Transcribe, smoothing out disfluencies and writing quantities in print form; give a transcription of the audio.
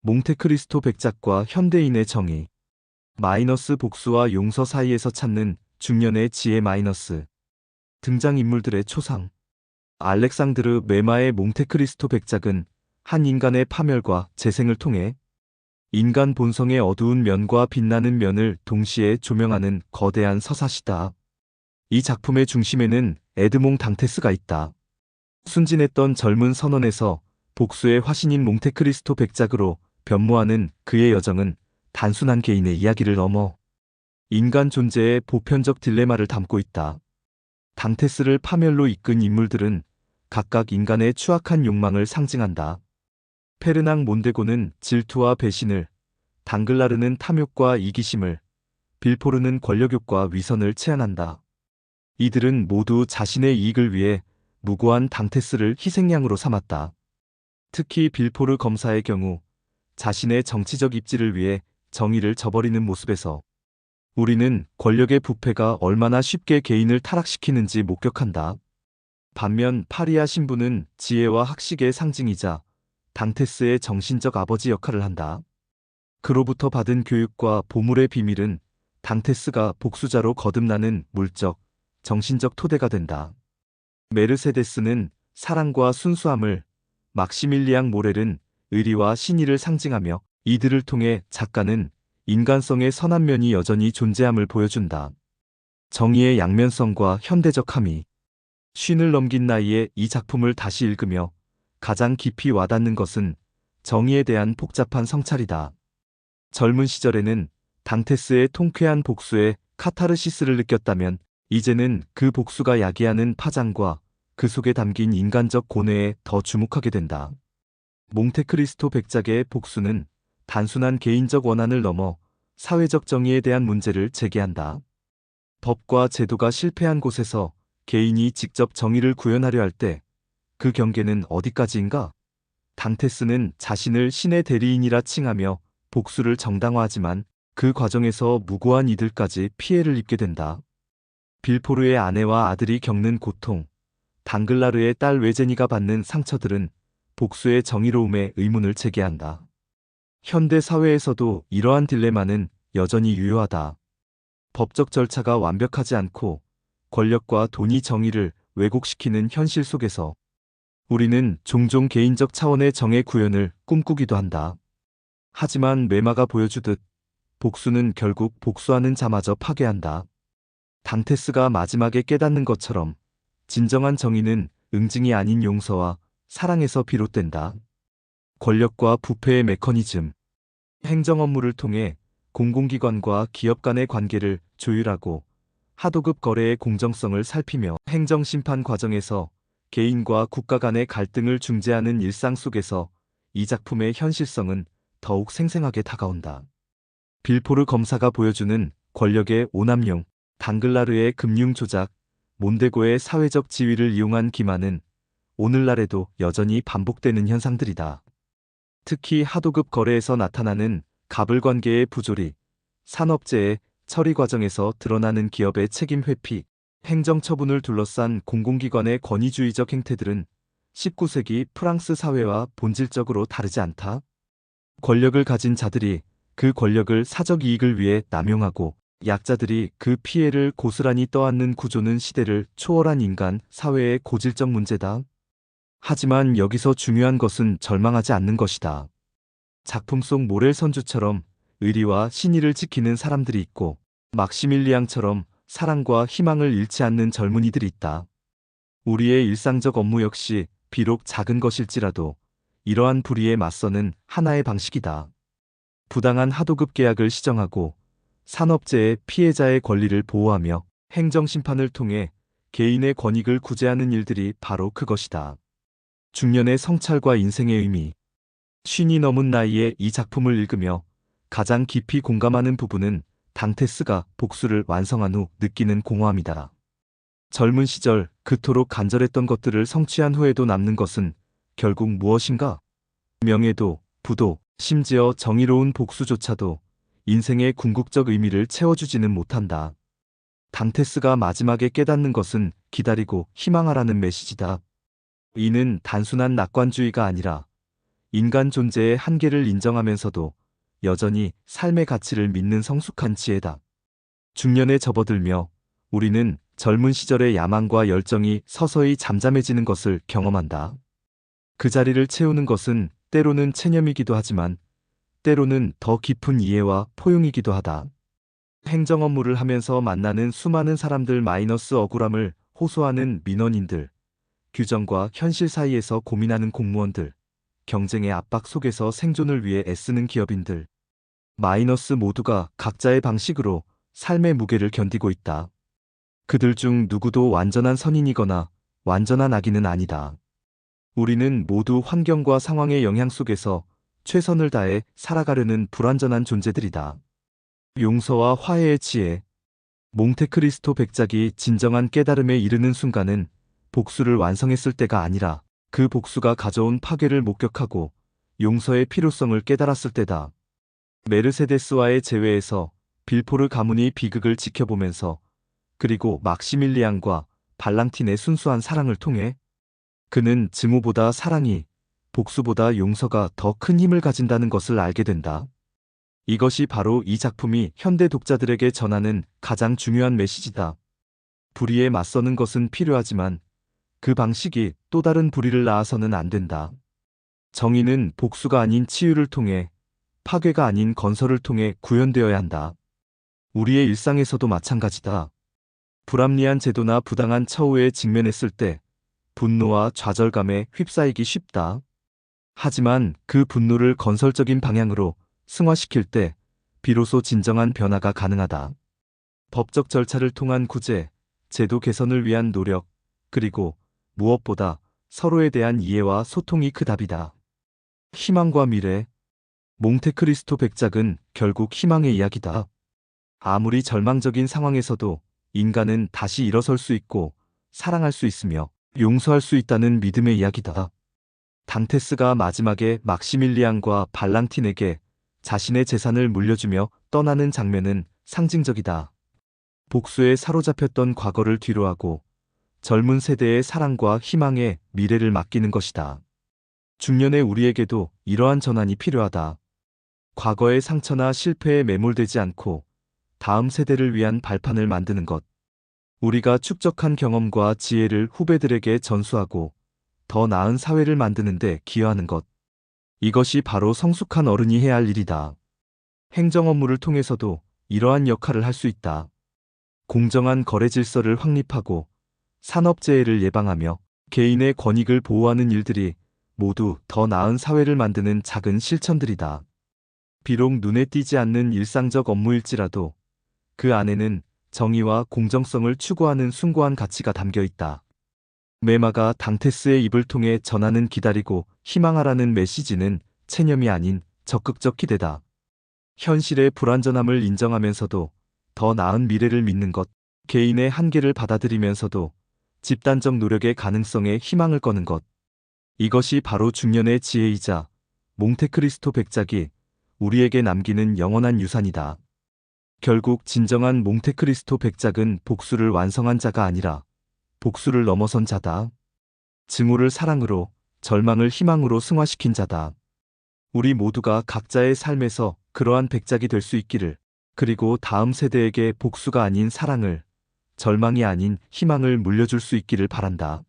몽테크리스토 백작과 현대인의 정의. 마이너스 복수와 용서 사이에서 찾는 중년의 지혜. 마이너스 등장인물들의 초상. 알렉상드르 메마의 몽테크리스토 백작은 한 인간의 파멸과 재생을 통해 인간 본성의 어두운 면과 빛나는 면을 동시에 조명하는 거대한 서사시다. 이 작품의 중심에는 에드몽 당테스가 있다. 순진했던 젊은 선원에서 복수의 화신인 몽테크리스토 백작으로 변모하는 그의 여정은 단순한 개인의 이야기를 넘어 인간 존재의 보편적 딜레마를 담고 있다. 당테스를 파멸로 이끈 인물들은 각각 인간의 추악한 욕망을 상징한다. 페르낭 몬데고는 질투와 배신을, 당글라르는 탐욕과 이기심을, 빌포르는 권력욕과 위선을 체현한다. 이들은 모두 자신의 이익을 위해 무고한 당테스를 희생양으로 삼았다. 특히 빌포르 검사의 경우 자신의 정치적 입지를 위해 정의를 저버리는 모습에서 우리는 권력의 부패가 얼마나 쉽게 개인을 타락시키는지 목격한다. 반면 파리아 신부는 지혜와 학식의 상징이자 당테스의 정신적 아버지 역할을 한다. 그로부터 받은 교육과 보물의 비밀은 당테스가 복수자로 거듭나는 물적, 정신적 토대가 된다. 메르세데스는 사랑과 순수함을, 막시밀리앙 모렐은 의리와 신의를 상징하며 이들을 통해 작가는 인간성의 선한 면이 여전히 존재함을 보여준다. 정의의 양면성과 현대적 함의. 쉰을 넘긴 나이에 이 작품을 다시 읽으며 가장 깊이 와닿는 것은 정의에 대한 복잡한 성찰이다. 젊은 시절에는 당테스의 통쾌한 복수에 카타르시스를 느꼈다면 이제는 그 복수가 야기하는 파장과 그 속에 담긴 인간적 고뇌에 더 주목하게 된다. 몽테크리스토 백작의 복수는 단순한 개인적 원한을 넘어 사회적 정의에 대한 문제를 제기한다. 법과 제도가 실패한 곳에서 개인이 직접 정의를 구현하려 할 때 그 경계는 어디까지인가? 당테스는 자신을 신의 대리인이라 칭하며 복수를 정당화하지만 그 과정에서 무고한 이들까지 피해를 입게 된다. 빌포르의 아내와 아들이 겪는 고통, 당글라르의 딸 외제니가 받는 상처들은 복수의 정의로움에 의문을 제기한다. 현대 사회에서도 이러한 딜레마는 여전히 유효하다. 법적 절차가 완벽하지 않고 권력과 돈이 정의를 왜곡시키는 현실 속에서 우리는 종종 개인적 차원의 정의 구현을 꿈꾸기도 한다. 하지만 메마가 보여주듯 복수는 결국 복수하는 자마저 파괴한다. 당테스가 마지막에 깨닫는 것처럼 진정한 정의는 응징이 아닌 용서와 사랑에서 비롯된다. 권력과 부패의 메커니즘. 행정 업무를 통해 공공기관과 기업 간의 관계를 조율하고 하도급 거래의 공정성을 살피며 행정심판 과정에서 개인과 국가 간의 갈등을 중재하는 일상 속에서 이 작품의 현실성은 더욱 생생하게 다가온다. 빌포르 검사가 보여주는 권력의 오남용, 당글라르의 금융 조작, 몬데고의 사회적 지위를 이용한 기만은 오늘날에도 여전히 반복되는 현상들이다. 특히 하도급 거래에서 나타나는 가불관계의 부조리, 산업재해 처리 과정에서 드러나는 기업의 책임 회피, 행정처분을 둘러싼 공공기관의 권위주의적 행태들은 19세기 프랑스 사회와 본질적으로 다르지 않다. 권력을 가진 자들이 그 권력을 사적 이익을 위해 남용하고 약자들이 그 피해를 고스란히 떠안는 구조는 시대를 초월한 인간 사회의 고질적 문제다. 하지만 여기서 중요한 것은 절망하지 않는 것이다. 작품 속 모렐 선주처럼 의리와 신의를 지키는 사람들이 있고 막시밀리앙처럼 사랑과 희망을 잃지 않는 젊은이들이 있다. 우리의 일상적 업무 역시 비록 작은 것일지라도 이러한 불의에 맞서는 하나의 방식이다. 부당한 하도급 계약을 시정하고 산업재해 피해자의 권리를 보호하며 행정심판을 통해 개인의 권익을 구제하는 일들이 바로 그것이다. 중년의 성찰과 인생의 의미. 쉰이 넘은 나이에 이 작품을 읽으며 가장 깊이 공감하는 부분은 당테스가 복수를 완성한 후 느끼는 공허함이다. 젊은 시절 그토록 간절했던 것들을 성취한 후에도 남는 것은 결국 무엇인가? 명예도, 부도, 심지어 정의로운 복수조차도 인생의 궁극적 의미를 채워주지는 못한다. 당테스가 마지막에 깨닫는 것은 기다리고 희망하라는 메시지다. 이는 단순한 낙관주의가 아니라 인간 존재의 한계를 인정하면서도 여전히 삶의 가치를 믿는 성숙한 지혜다. 중년에 접어들며 우리는 젊은 시절의 야망과 열정이 서서히 잠잠해지는 것을 경험한다. 그 자리를 채우는 것은 때로는 체념이기도 하지만 때로는 더 깊은 이해와 포용이기도 하다. 행정 업무를 하면서 만나는 수많은 사람들 마이너스 억울함을 호소하는 민원인들, 규정과 현실 사이에서 고민하는 공무원들, 경쟁의 압박 속에서 생존을 위해 애쓰는 기업인들, 마이너스 모두가 각자의 방식으로 삶의 무게를 견디고 있다. 그들 중 누구도 완전한 선인이거나 완전한 악인은 아니다. 우리는 모두 환경과 상황의 영향 속에서 최선을 다해 살아가려는 불완전한 존재들이다. 용서와 화해의 지혜. 몽테크리스토 백작이 진정한 깨달음에 이르는 순간은 복수를 완성했을 때가 아니라 그 복수가 가져온 파괴를 목격하고 용서의 필요성을 깨달았을 때다. 메르세데스와의 재회에서 빌포르 가문이 비극을 지켜보면서 그리고 막시밀리안과 발랑틴의 순수한 사랑을 통해 그는 증오보다 사랑이, 복수보다 용서가 더 큰 힘을 가진다는 것을 알게 된다. 이것이 바로 이 작품이 현대 독자들에게 전하는 가장 중요한 메시지다. 불의에 맞서는 것은 필요하지만 그 방식이 또 다른 불의를 낳아서는 안 된다. 정의는 복수가 아닌 치유를 통해, 파괴가 아닌 건설을 통해 구현되어야 한다. 우리의 일상에서도 마찬가지다. 불합리한 제도나 부당한 처우에 직면했을 때 분노와 좌절감에 휩싸이기 쉽다. 하지만 그 분노를 건설적인 방향으로 승화시킬 때 비로소 진정한 변화가 가능하다. 법적 절차를 통한 구제, 제도 개선을 위한 노력, 그리고 무엇보다 서로에 대한 이해와 소통이 그 답이다. 희망과 미래. 몽테크리스토 백작은 결국 희망의 이야기다. 아무리 절망적인 상황에서도 인간은 다시 일어설 수 있고 사랑할 수 있으며 용서할 수 있다는 믿음의 이야기다. 단테스가 마지막에 막시밀리안과 발랑틴에게 자신의 재산을 물려주며 떠나는 장면은 상징적이다. 복수에 사로잡혔던 과거를 뒤로하고 젊은 세대의 사랑과 희망에 미래를 맡기는 것이다. 중년의 우리에게도 이러한 전환이 필요하다. 과거의 상처나 실패에 매몰되지 않고 다음 세대를 위한 발판을 만드는 것. 우리가 축적한 경험과 지혜를 후배들에게 전수하고 더 나은 사회를 만드는 데 기여하는 것. 이것이 바로 성숙한 어른이 해야 할 일이다. 행정 업무를 통해서도 이러한 역할을 할 수 있다. 공정한 거래 질서를 확립하고 산업재해를 예방하며 개인의 권익을 보호하는 일들이 모두 더 나은 사회를 만드는 작은 실천들이다. 비록 눈에 띄지 않는 일상적 업무일지라도 그 안에는 정의와 공정성을 추구하는 숭고한 가치가 담겨 있다. 메마가 당테스의 입을 통해 전하는 기다리고 희망하라는 메시지는 체념이 아닌 적극적 기대다. 현실의 불완전함을 인정하면서도 더 나은 미래를 믿는 것, 개인의 한계를 받아들이면서도 집단적 노력의 가능성에 희망을 거는 것. 이것이 바로 중년의 지혜이자 몽테크리스토 백작이 우리에게 남기는 영원한 유산이다. 결국 진정한 몽테크리스토 백작은 복수를 완성한 자가 아니라 복수를 넘어선 자다. 증오를 사랑으로, 절망을 희망으로 승화시킨 자다. 우리 모두가 각자의 삶에서 그러한 백작이 될 수 있기를, 그리고 다음 세대에게 복수가 아닌 사랑을, 절망이 아닌 희망을 물려줄 수 있기를 바란다.